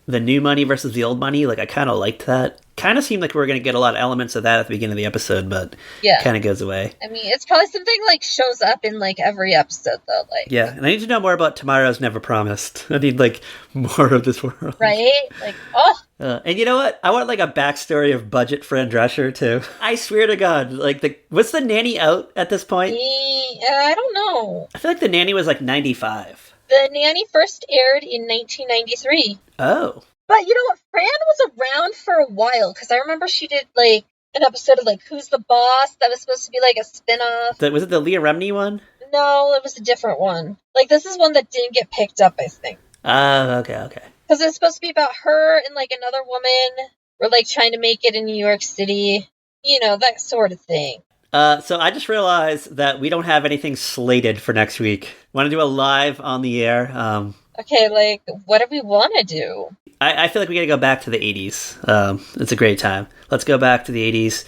the new money versus the old money. Like, I kind of liked that. Kind of seemed like we were going to get a lot of elements of that at the beginning of the episode, but kind of goes away. I mean, it's probably something, like, shows up in, like, every episode, though. Like, yeah, and I need to know more about Tomorrow's Never Promised. I need, like, more of this world. Right? Like, oh. And you know what? I want, like, a backstory of budget Fran Drescher, too. I swear to God, like, what's the nanny out at this point? I don't know. I feel like the nanny was, like, 95. The nanny first aired in 1993. Oh. But you know what? Fran was around for a while, because I remember she did, like, an episode of, like, Who's the Boss? That was supposed to be, like, a spin-off. Was it the Leah Remini one? No, it was a different one. Like, this is one that didn't get picked up, I think. Okay. Because it was supposed to be about her and, like, another woman. We're, like, trying to make it in New York City. You know, that sort of thing. So I just realized that we don't have anything slated for next week. Want to do a live on the air? Okay, like, what do we want to do? I feel like we got to go back to the 80s. It's a great time. Let's go back to the 80s.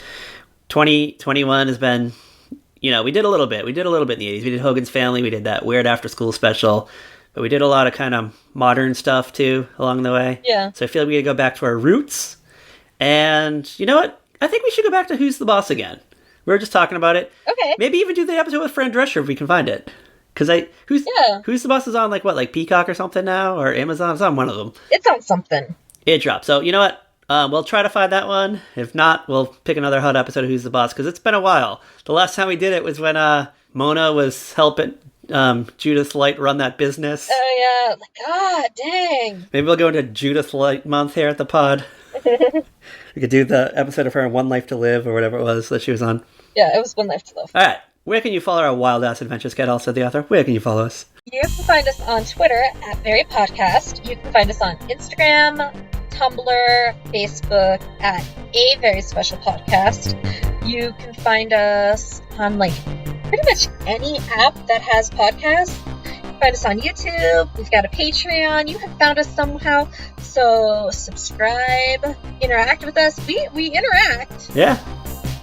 2021 has been, you know, we did a little bit. We did a little bit in the 80s. We did Hogan's Family. We did that weird after school special. But we did a lot of kind of modern stuff, too, along the way. Yeah. So I feel like we got to go back to our roots. And you know what? I think we should go back to Who's the Boss again. We were just talking about it. Okay. Maybe even do the episode with Fran Drescher if we can find it. Because Who's the Boss is on, like, what, like Peacock or something now? Or Amazon? It's on one of them. It's on something. It dropped. So, you know what? We'll try to find that one. If not, we'll pick another hot episode of Who's the Boss, because it's been a while. The last time we did it was when Mona was helping Judith Light run that business. Oh, yeah. Like, God, dang. Maybe we'll go into Judith Light month here at the pod. We could do the episode of her in One Life to Live, or whatever it was that she was on. Yeah, it was One Life to Live. All right. Where can you follow our wild-ass adventures, Kat? Also, the author. Where can you follow us? You can find us on Twitter at Very Podcast. You can find us on Instagram, Tumblr, Facebook at A Very Special Podcast. You can find us on, like, pretty much any app that has podcasts. You can find us on YouTube. We've got a Patreon. You have found us somehow. So subscribe, interact with us. We interact. Yeah,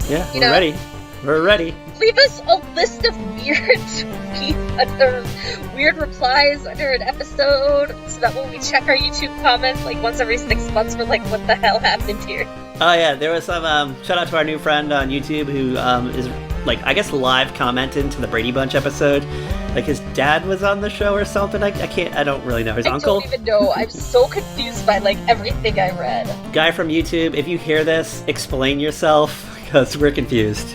we're ready. We're ready. Leave us a list of weird tweets, weird replies under an episode, so that when we check our YouTube comments, like, once every 6 months, we're like, what the hell happened here? Oh, yeah, there was some, shout out to our new friend on YouTube who is, like, I guess live commenting to the Brady Bunch episode. Like, his dad was on the show or something. I don't really know. His uncle? I don't even know. I'm so confused by, like, everything I read. Guy from YouTube, if you hear this, explain yourself, because we're confused.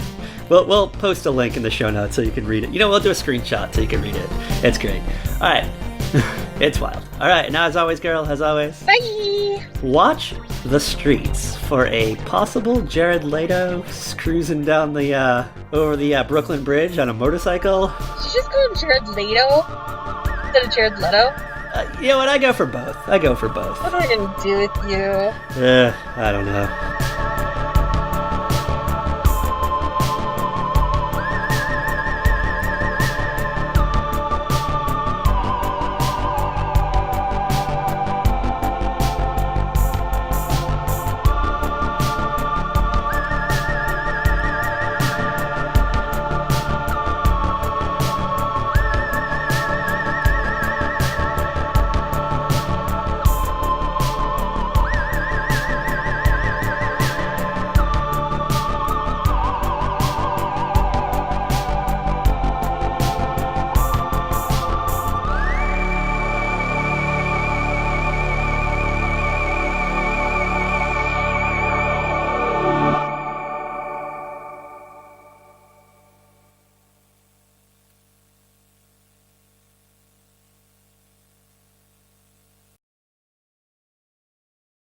We'll post a link in the show notes so you can read it. You know, we'll do a screenshot so you can read it. It's great. All right. It's wild. All right. Now, as always, girl, as always. Bye! Watch the streets for a possible Jared Leto cruising down the over the Brooklyn Bridge on a motorcycle. Did you just call him Jared Leto instead of Jared Leto? You know what? I go for both. What am I going to do with you? I don't know.